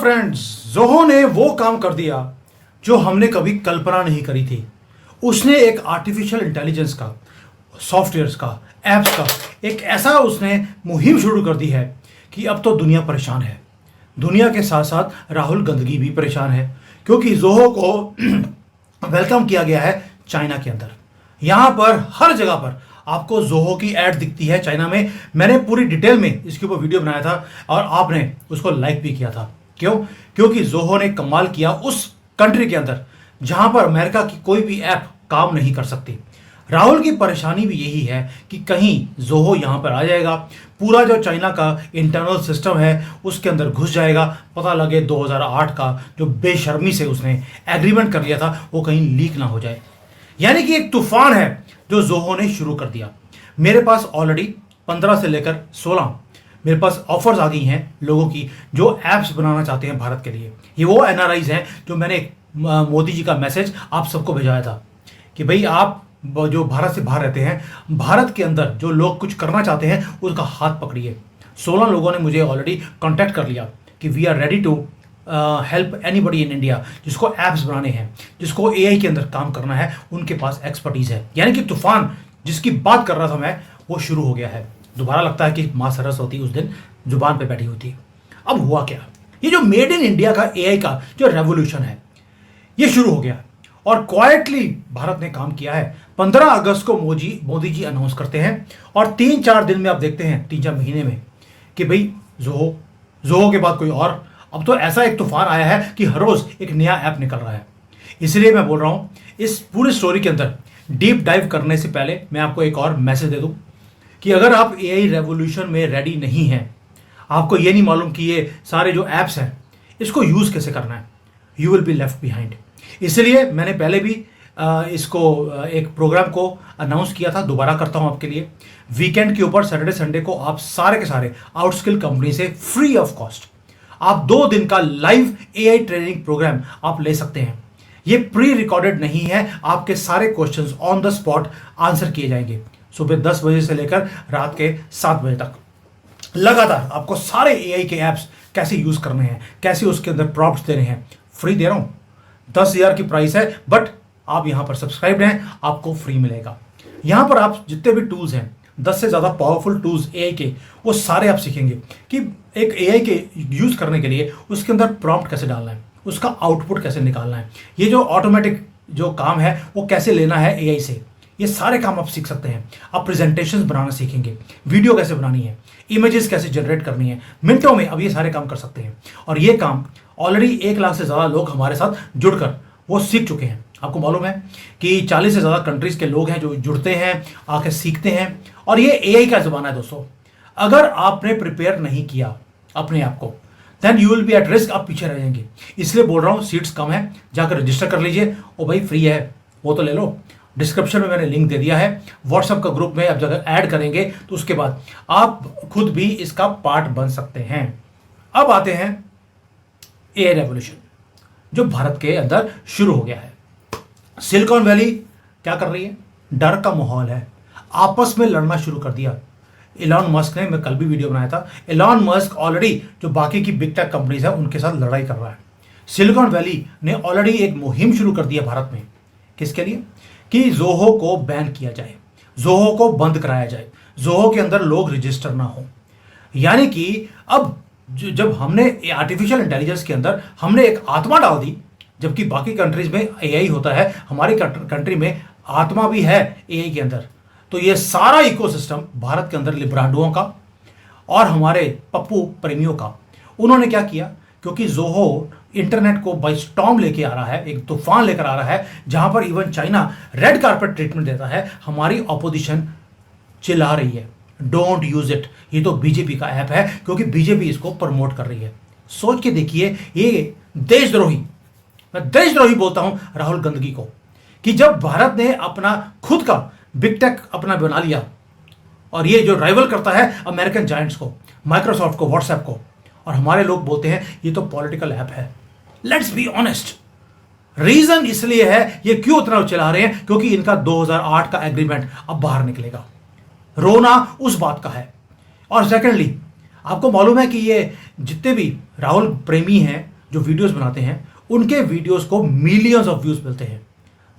Friends, Zoho ने वो काम कर दिया जो हमने कभी कल्पना नहीं करी थी। उसने एक आर्टिफिशियल इंटेलिजेंस का, सॉफ्टवेयर्स का, एप्स का एक ऐसा उसने मुहिम शुरू कर दी है कि अब तो दुनिया परेशान है। दुनिया के साथ साथ राहुल गंदगी भी परेशान है, क्योंकि जोहो को वेलकम किया गया है चाइना के अंदर। यहां पर हर जगह पर आपको जोहो की ऐड दिखती है चाइना में। मैंने पूरी डिटेल में इसके ऊपर वीडियो बनाया था और आपने उसको लाइक भी किया था। क्यों? क्योंकि जोहो ने कमाल किया उस कंट्री के अंदर जहां पर अमेरिका की कोई भी ऐप काम नहीं कर सकती। राहुल की परेशानी भी यही है कि कहीं जोहो यहां पर आ जाएगा, पूरा जो चाइना का इंटरनल सिस्टम है उसके अंदर घुस जाएगा, पता लगे 2008 का जो बेशर्मी से उसने एग्रीमेंट कर लिया था वो कहीं लीक ना हो जाए। यानी कि एक तूफान है जो जोहो ने शुरू कर दिया। मेरे पास ऑलरेडी 15 से लेकर 16 मेरे पास ऑफर्स आ गई हैं लोगों की जो एप्स बनाना चाहते हैं भारत के लिए। ये वो एनआरआईज हैं जो मैंने मोदी जी का मैसेज आप सबको भिजवाया था कि भाई आप जो भारत से बाहर रहते हैं, भारत के अंदर जो लोग कुछ करना चाहते हैं उसका हाथ पकड़िए। 16 लोगों ने मुझे ऑलरेडी कांटेक्ट कर लिया कि we are ready to help anybody in India, जिसको एप्स बनाने हैं, जिसको एआई के अंदर काम करना है, उनके पास एक्सपर्टीज है। यानी कि तूफान जिसकी बात कर रहा था मैं वो शुरू हो गया है। दोबारा लगता है कि माँ सरस्वती उस दिन जुबान पे बैठी हुई थी। अब हुआ क्या? ये जो मेड इन इंडिया का एआई का जो रेवोल्यूशन है ये शुरू हो गया और क्वाइटली भारत ने काम किया है। 15 अगस्त को मोदी जी अनाउंस करते हैं और 3-4 दिन में आप देखते हैं, 3-4 महीने में, कि भाई जोहो के बाद कोई और। अब तो ऐसा एक तूफान आया है कि हर रोज एक नया ऐप निकल रहा है। इसलिए मैं बोल रहा हूं इस पूरी स्टोरी के अंदर डीप डाइव करने से पहले मैं आपको एक और मैसेज दे दूं कि अगर आप एआई रेवोल्यूशन में रेडी नहीं हैं, आपको ये नहीं मालूम कि ये सारे जो ऐप्स हैं इसको यूज कैसे करना है, you will be left behind. इसलिए मैंने पहले भी इसको एक प्रोग्राम को अनाउंस किया था, दोबारा करता हूं आपके लिए। वीकेंड के ऊपर सैटरडे संडे को आप सारे के सारे आउटस्किल कंपनी से फ्री ऑफ कॉस्ट आप 2 दिन का लाइव एआई ट्रेनिंग प्रोग्राम आप ले सकते हैं। ये प्री रिकॉर्डेड नहीं है, आपके सारे questions on the spot answer किए जाएंगे। सुबह 10 बजे से लेकर रात के 7 बजे तक लगातार आपको सारे एआई के ऐप्स कैसे यूज करने हैं, कैसे उसके अंदर प्रॉम्प्ट्स देने हैं, फ्री दे रहा हूं। 10,000 की प्राइस है, बट आप यहां पर सब्सक्राइब हैं, आपको फ्री मिलेगा। यहां पर आप जितने भी टूल्स हैं, 10 से ज्यादा पावरफुल टूल्स एआई के, वो सारे आप सीखेंगे कि एक एआई के यूज करने के लिए उसके अंदर प्रॉम्प्ट कैसे डालना है, उसका आउटपुट कैसे निकालना है, ये जो ऑटोमेटिक जो काम है वो कैसे लेना है एआई से, ये सारे काम आप सीख सकते हैं। आप प्रेजेंटेशंस बनाना सीखेंगे, वीडियो कैसे बनानी है, इमेजेस कैसे जनरेट करनी है, मिनटों में अब ये सारे काम कर सकते हैं। और ये काम ऑलरेडी 1 लाख से ज्यादा लोग हमारे साथ जुड़कर वो सीख चुके हैं। आपको मालूम है कि 40 से ज्यादा कंट्रीज के लोग हैं जो जुड़ते हैं, आके सीखते हैं। और ये एआई का जमाना है दोस्तों। अगर आपने प्रिपेयर नहीं किया अपने आप को, then you will be at risk, आप पीछे रह जाएंगे। इसलिए बोल रहा हूं सीट्स कम है, जाकर रजिस्टर कर लीजिए। ओ भाई फ्री है वो तो ले लो, डिस्क्रिप्शन में मैंने लिंक दे दिया है। व्हाट्सएप का ग्रुप में आप जब ऐड करेंगे तो उसके बाद आप खुद भी इसका पार्ट बन सकते हैं। अब आते हैं एआई रेवोल्यूशन जो भारत के अंदर शुरू हो गया है। सिलिकॉन वैली क्या कर रही है? डर का माहौल है, आपस में लड़ना शुरू कर दिया। एलॉन मस्क ने, मैं कल भी वीडियो बनाया था, एलॉन मस्क ऑलरेडी जो बाकी की बिग टेक कंपनीज है उनके साथ लड़ाई कर रहा है। सिलिकॉन वैली ने ऑलरेडी एक मुहिम शुरू कर दी है भारत में। किसके लिए? कि जोहो को बैन किया जाए, जोहो को बंद कराया जाए, जोहो के अंदर लोग रजिस्टर ना हो। यानी कि अब जब हमने आर्टिफिशियल इंटेलिजेंस के अंदर हमने एक आत्मा डाल दी, जबकि बाकी कंट्रीज में एआई होता है, हमारी कंट्री में आत्मा भी है एआई के अंदर। तो ये सारा इकोसिस्टम भारत के अंदर लिब्रांडुओं का और हमारे पप्पू प्रेमियों का, उन्होंने क्या किया? क्योंकि जोहो इंटरनेट को बाय स्टॉर्म लेके आ रहा है, एक तूफान लेकर आ रहा है, जहां पर even China red carpet treatment देता है। हमारी ऑपोजिशन चिल्ला रही है, डोंट यूज इट, ये तो बीजेपी का ऐप है, क्योंकि बीजेपी इसको प्रमोट कर रही है। सोच के देखिए, ये देशद्रोही, मैं देशद्रोही बोलता हूं राहुल गंदगी को, कि जब भारत ने अपना खुद का बिग टेक अपना बना लिया और ये जो राइवल करता है अमेरिकन जायंट्स को, माइक्रोसॉफ्ट को, व्हाट्सएप को, और हमारे लोग बोलते हैं ये तो पॉलिटिकल ऐप है। लेट्स बी ऑनेस्ट, रीजन इसलिए है, ये क्यों उतना चला रहे हैं? क्योंकि इनका 2008 का एग्रीमेंट अब बाहर निकलेगा। रोना उस बात का है। और सेकेंडली, आपको मालूम है कि ये जितने भी राहुल प्रेमी हैं जो वीडियोस बनाते हैं उनके वीडियोस को मिलियंस ऑफ व्यूज मिलते हैं।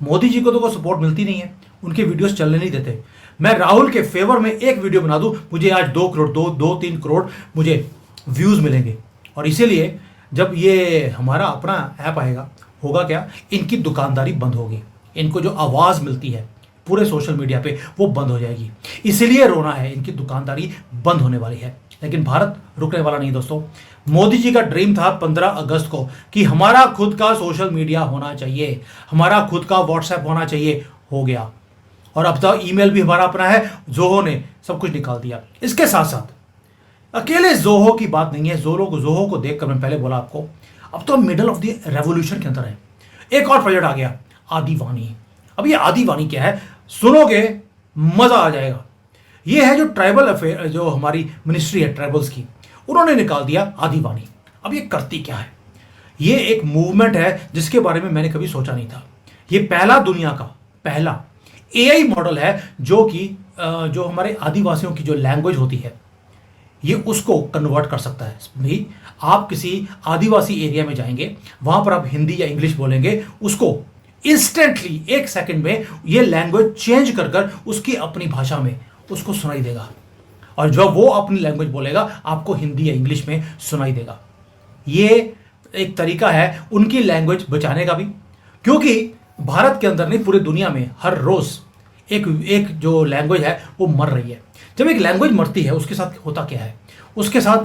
मोदी जी को तो कोई सपोर्ट मिलती नहीं है, उनके वीडियोस चलने नहीं देते। मैं राहुल के फेवर में एक वीडियो बना दूं, मुझे आज 2 करोड़ 2-3 करोड़ मुझे व्यूज मिलेंगे। और इसीलिए जब ये हमारा अपना ऐप आएगा, होगा क्या, इनकी दुकानदारी बंद होगी, इनको जो आवाज़ मिलती है पूरे सोशल मीडिया पे वो बंद हो जाएगी। इसीलिए रोना है, इनकी दुकानदारी बंद होने वाली है। लेकिन भारत रुकने वाला नहीं दोस्तों। मोदी जी का ड्रीम था 15 अगस्त को कि हमारा खुद का सोशल मीडिया होना चाहिए, हमारा खुद का व्हाट्सएप होना चाहिए, हो गया। और अब तो ईमेल भी हमारा अपना है, जोहो ने सब कुछ निकाल दिया। इसके साथ साथ अकेले जोहो की बात नहीं है, जोहो को देखकर मैं पहले बोला आपको, अब तो मिडल ऑफ द रेवोल्यूशन के अंदर है। एक और प्रोजेक्ट आ गया, आदिवाणी। अब ये आदिवाणी क्या है, सुनोगे मजा आ जाएगा। ये है जो ट्राइबल अफेयर, जो हमारी मिनिस्ट्री है ट्राइबल्स की, उन्होंने निकाल दिया आदिवाणी। अब ये करती क्या है, ये एक मूवमेंट है जिसके बारे में मैंने कभी सोचा नहीं था। ये पहला दुनिया का पहला एआई मॉडल है जो कि जो हमारे आदिवासियों की जो लैंग्वेज होती है ये उसको कन्वर्ट कर सकता है। भाई आप किसी आदिवासी एरिया में जाएंगे, वहां पर आप हिंदी या इंग्लिश बोलेंगे, उसको इंस्टेंटली 1 सेकंड में ये लैंग्वेज चेंज कर कर उसकी अपनी भाषा में उसको सुनाई देगा। और जब वो अपनी लैंग्वेज बोलेगा आपको हिंदी या इंग्लिश में सुनाई देगा। ये एक तरीका है उनकी लैंग्वेज बचाने का भी, क्योंकि भारत के अंदर नहीं पूरी दुनिया में हर रोज एक जो लैंग्वेज है वो मर रही है। जब एक लैंग्वेज मरती है उसके साथ होता क्या है, उसके साथ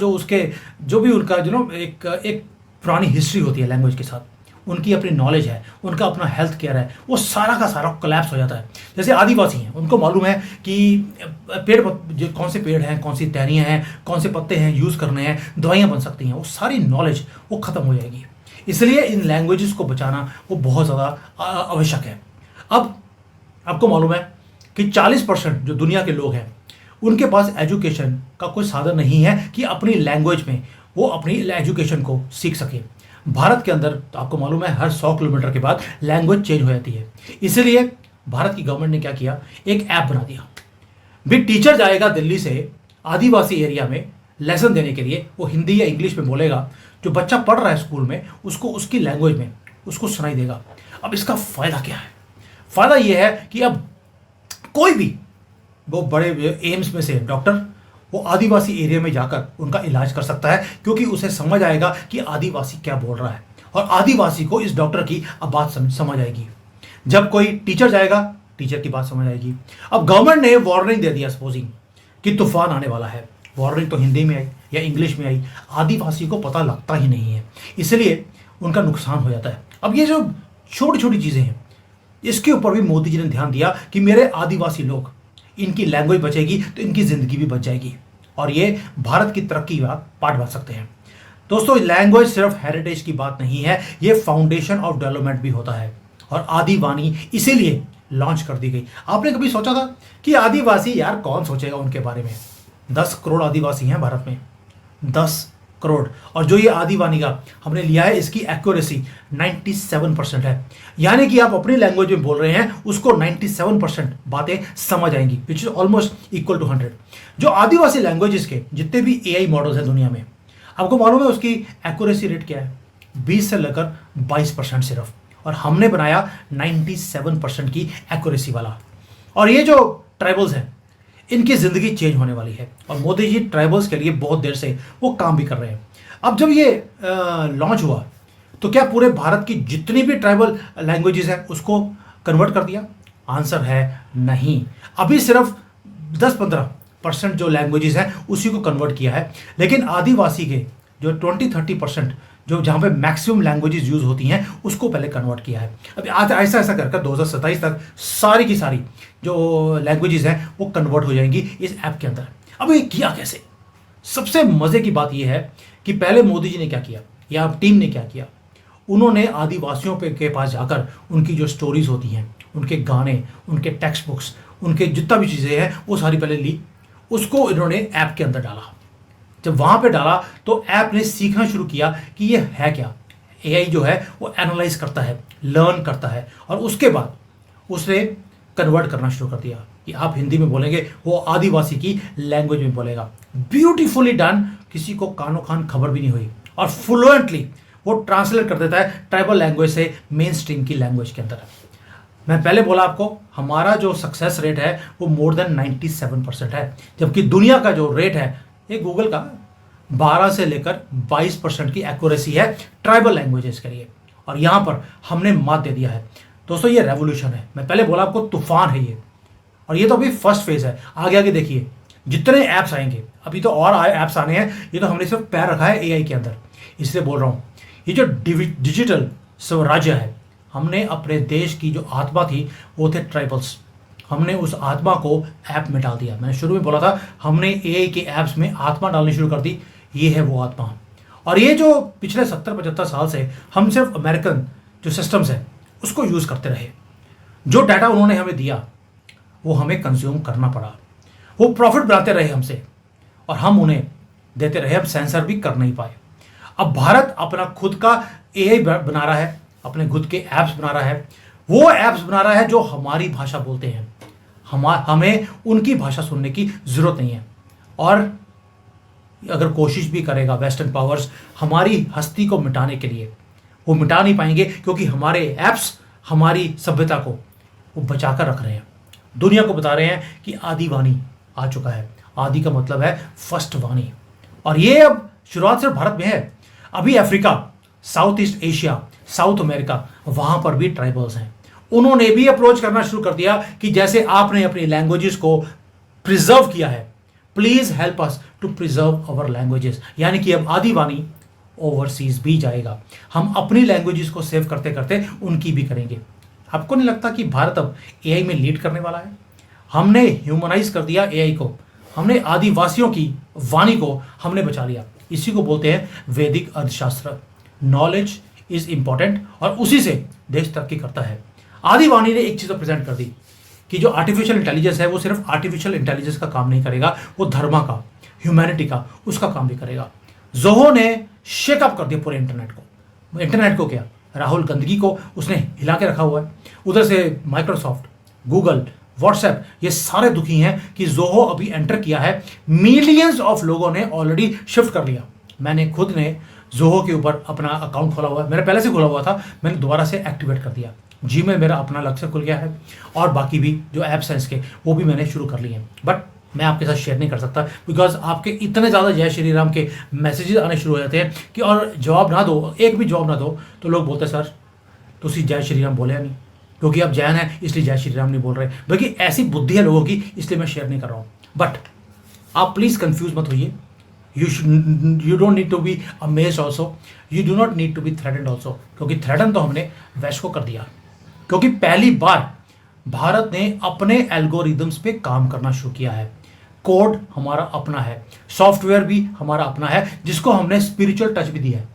जो भी उनका एक पुरानी हिस्ट्री होती है लैंग्वेज के साथ, उनकी अपनी नॉलेज है, उनका अपना हेल्थ केयर है, वो सारा का सारा कोलैप्स हो जाता है। जैसे आदिवासी हैं, उनको मालूम है कि कौन से पेड़ हैं, कौन सी टहनियाँ हैं, कौन से पत्ते हैं यूज़ करने हैं, दवाइयाँ बन सकती हैं, वो सारी नॉलेज वो ख़त्म हो जाएगी। इसलिए इन लैंग्वेजेस को बचाना वो बहुत ज़्यादा आवश्यक है। अब आपको मालूम है कि 40% जो दुनिया के लोग हैं उनके पास एजुकेशन का कोई साधन नहीं है कि अपनी लैंग्वेज में वो अपनी एजुकेशन को सीख सके। भारत के अंदर तो आपको मालूम है हर 100 किलोमीटर के बाद लैंग्वेज चेंज हो जाती है। इसलिए भारत की गवर्नमेंट ने क्या किया, एक ऐप बना दिया। भी टीचर जाएगा दिल्ली से आदिवासी एरिया में लेसन देने के लिए, वो हिंदी या इंग्लिश में बोलेगा, जो बच्चा पढ़ रहा है स्कूल में उसको उसकी लैंग्वेज में उसको सुनाई देगा। अब इसका फ़ायदा क्या है, फ़ायदा ये है कि अब कोई भी वो बड़े एम्स में से डॉक्टर वो आदिवासी एरिया में जाकर उनका इलाज कर सकता है, क्योंकि उसे समझ आएगा कि आदिवासी क्या बोल रहा है और आदिवासी को इस डॉक्टर की अब बात समझ आएगी। जब कोई टीचर जाएगा टीचर की बात समझ आएगी। अब गवर्नमेंट ने वार्निंग दे दिया सपोजिंग कि तूफान आने वाला है, वार्निंग तो हिंदी में आई या इंग्लिश में आई, आदिवासी को पता लगता ही नहीं है, इसलिए उनका नुकसान हो जाता है। अब ये जो छोटी छोटी चीज़ें हैं इसके ऊपर भी मोदी जी ने ध्यान दिया कि मेरे आदिवासी लोग, इनकी लैंग्वेज बचेगी तो इनकी ज़िंदगी भी बच जाएगी और ये भारत की तरक्की का पार्ट बन सकते हैं। दोस्तों लैंग्वेज सिर्फ हेरिटेज की बात नहीं है, ये फाउंडेशन ऑफ डेवलपमेंट भी होता है और आदिवाणी इसीलिए लॉन्च कर दी गई। आपने कभी सोचा था कि आदिवासी, यार कौन सोचेगा उनके बारे में? 10 करोड़ आदिवासी हैं भारत में, 10 करोड़। और जो ये आदिवाणी का हमने लिया है इसकी एक्यूरेसी 97% है, यानी कि आप अपनी लैंग्वेज में बोल रहे हैं उसको 97% बातें समझ आएंगी, which is almost equal to 100। जो आदिवासी लैंग्वेजेस के जितने भी एआई मॉडल्स हैं दुनिया में, आपको मालूम है उसकी एक्यूरेसी रेट क्या है? 20 से लेकर 22% सिर्फ, और हमने बनाया 97% की एक्यूरेसी वाला। और ये जो ट्राइबल्स हैं इनकी ज़िंदगी चेंज होने वाली है और मोदी जी ट्राइबल्स के लिए बहुत देर से वो काम भी कर रहे हैं। अब जब ये लॉन्च हुआ तो क्या पूरे भारत की जितनी भी ट्राइबल लैंग्वेजेस हैं उसको कन्वर्ट कर दिया? आंसर है नहीं, अभी सिर्फ 10-15% जो लैंग्वेजेस हैं उसी को कन्वर्ट किया है। लेकिन आदिवासी के जो 20-30% जो जहाँ पे मैक्सिमम लैंग्वेजेस यूज़ होती हैं उसको पहले कन्वर्ट किया है। अभी आज ऐसा ऐसा कर 2027 तक सारी की सारी जो लैंग्वेजेस हैं वो कन्वर्ट हो जाएंगी इस ऐप के अंदर। अब ये किया कैसे? सबसे मज़े की बात यह है कि पहले मोदी जी ने क्या किया या टीम ने क्या किया, उन्होंने आदिवासियों के पास जाकर उनकी जो स्टोरीज होती हैं, उनके गाने, उनके टेक्स्ट बुक्स, उनके जितना भी चीज़ें हैं वो सारी पहले ली, उसको इन्होंने ऐप के अंदर डाला। जब वहाँ पे डाला तो ऐप ने सीखना शुरू किया कि ये है क्या। एआई जो है वो एनालाइज करता है, लर्न करता है और उसके बाद उसने कन्वर्ट करना शुरू कर दिया कि आप हिंदी में बोलेंगे, वो आदिवासी की लैंग्वेज में बोलेगा। ब्यूटीफुली डन, किसी को कानो कान खबर भी नहीं हुई और फ्लुएंटली वो ट्रांसलेट कर देता है ट्राइबल लैंग्वेज से मेन स्ट्रीम की लैंग्वेज के अंदर। मैं पहले बोला आपको, हमारा जो सक्सेस रेट है वो मोर देन 97% है, जबकि दुनिया का जो रेट है ये गूगल का 12 से लेकर 22% की एक्यूरेसी है ट्राइबल लैंग्वेजेस के लिए, और यहां पर हमने मात दे दिया है। दोस्तों ये रेवोल्यूशन है, मैं पहले बोला आपको तूफान है ये, और ये तो अभी फर्स्ट फेज है। आगे आगे देखिए जितने ऐप्स आएंगे, अभी तो और ऐप्स आने हैं, ये तो हमने सिर्फ पैर रखा है एआई के अंदर, इसलिए बोल रहा हूं ये जो डिजिटल स्वराज्य है, हमने अपने देश की जो आत्मा थी वो थे ट्राइबल्स, हमने उस आत्मा को ऐप में डाल दिया। मैंने शुरू में बोला था हमने एआई के ऐप्स में आत्मा डालनी शुरू कर दी, ये है वो आत्मा। और ये जो पिछले 70-75 साल से हम सिर्फ अमेरिकन जो सिस्टम्स है उसको यूज़ करते रहे, जो डाटा उन्होंने हमें दिया वो हमें कंज्यूम करना पड़ा, वो प्रॉफिट बनाते रहे हमसे और हम उन्हें देते रहे, हम सेंसर भी कर नहीं पाए। अब भारत अपना खुद का एआई बना रहा है, अपने खुद के ऐप्स बना रहा है, वो ऐप्स बना रहा है जो हमारी भाषा बोलते हैं, हमें उनकी भाषा सुनने की जरूरत नहीं है। और अगर कोशिश भी करेगा वेस्टर्न पावर्स हमारी हस्ती को मिटाने के लिए, वो मिटा नहीं पाएंगे, क्योंकि हमारे ऐप्स हमारी सभ्यता को वो बचा कर रख रहे हैं। दुनिया को बता रहे हैं कि आदि वाणी आ चुका है। आदि का मतलब है फर्स्ट वाणी, और ये अब शुरुआत सिर्फ भारत में है, अभी Africa, south east Asia, south America, वहां पर भी ट्राइबल्स हैं, उन्होंने भी अप्रोच करना शुरू कर दिया कि जैसे आपने अपनी लैंग्वेजेस को प्रिजर्व किया है, please help us to preserve our languages. यानी कि अब आदि वाणी ओवरसीज भी जाएगा, हम अपनी लैंग्वेजेस को सेव करते करते उनकी भी करेंगे। आपको नहीं लगता कि भारत अब एआई में लीड करने वाला है? हमने ह्यूमनाइज कर दिया एआई को, हमने आदिवासियों की वाणी को हमने बचा लिया। इसी को बोलते हैं वैदिक अर्थशास्त्र। नॉलेज इज इंपॉर्टेंट और उसी से देश तरक्की करता है। आदिवाणी ने एक चीज प्रेजेंट कर दी कि जो आर्टिफिशियल इंटेलिजेंस है वो सिर्फ आर्टिफिशियल इंटेलिजेंस का काम नहीं करेगा, वो धर्म का, ह्यूमैनिटी का, उसका काम भी करेगा। जोहो ने शेकअप कर दिया पूरे इंटरनेट को। इंटरनेट को क्या, राहुल गंदगी को उसने हिला के रखा हुआ है। उधर से माइक्रोसॉफ्ट, गूगल, व्हाट्सएप, ये सारे दुखी हैं कि जोहो अभी एंटर किया है। मिलियंस ऑफ लोगों ने ऑलरेडी शिफ्ट कर लिया। मैंने खुद ने जोहो के ऊपर अपना अकाउंट खोला हुआ है, मेरा पहले से खोला हुआ था, मैंने दोबारा से एक्टिवेट कर दिया। जीमेल मेरा अपना अलग से खुल गया है, और बाकी भी जो ऐप्स हैं इसके वो भी मैंने शुरू कर लिए हैं, बट मैं आपके साथ शेयर नहीं कर सकता बिकॉज आपके इतने ज़्यादा जय श्री राम के मैसेजेस आने शुरू हो जाते हैं कि और जवाब ना दो, एक भी जवाब ना दो तो लोग बोलते हैं सर तुसी जय श्री राम बोले नहीं, क्योंकि आप जैन हैं इसलिए जय श्री राम नहीं बोल रहे। बल्कि ऐसी बुद्धि है लोगों की, इसलिए मैं शेयर नहीं कर रहा हूँ। बट आप प्लीज़ कंफ्यूज मत होइए, you don't need to be amazed also, you do not need to be threatened also, क्योंकि थ्रेटन तो हमने वेस्ट को कर दिया, क्योंकि पहली बार भारत ने अपने एल्गोरिदम्स पे काम करना शुरू किया है। कोड हमारा अपना है, सॉफ्टवेयर भी हमारा अपना है, जिसको हमने स्पिरिचुअल टच भी दिया है।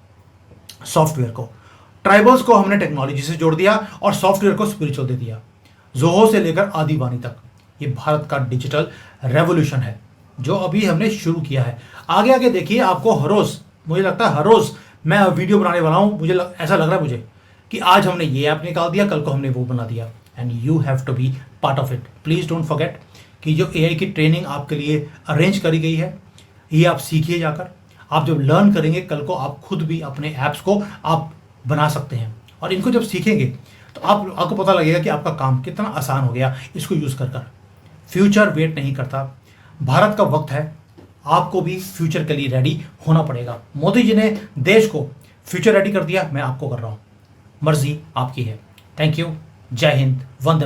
सॉफ्टवेयर को, ट्राइबल्स को हमने टेक्नोलॉजी से जोड़ दिया और सॉफ्टवेयर को स्पिरिचुअल दे दिया। जोहो से लेकर आदिवाणी तक ये भारत का डिजिटल रेवोल्यूशन है जो अभी हमने शुरू किया है। आगे आगे देखिए, आपको हर रोज, मुझे लगता है हर रोज मैं वीडियो बनाने वाला हूं। ऐसा लग रहा है मुझे कि आज हमने ये ऐप निकाल दिया, कल को हमने वो बना दिया, and you have to be part of it. Please don't forget कि जो एआई की ट्रेनिंग आपके लिए अरेंज करी गई है, ये आप सीखिए जाकर। आप जब लर्न करेंगे, कल को आप खुद भी अपने ऐप्स को आप बना सकते हैं, और इनको जब सीखेंगे तो आपको पता लगेगा कि आपका काम कितना आसान हो गया इसको यूज़ कर कर। फ्यूचर वेट नहीं करता, भारत का वक्त है, आपको भी फ्यूचर के लिए रेडी होना पड़ेगा। मोदी जी ने देश को फ्यूचर रेडी कर दिया, मैं आपको कर रहा हूं, मर्जी आपकी है। थैंक यू, जय हिंद, वंदे।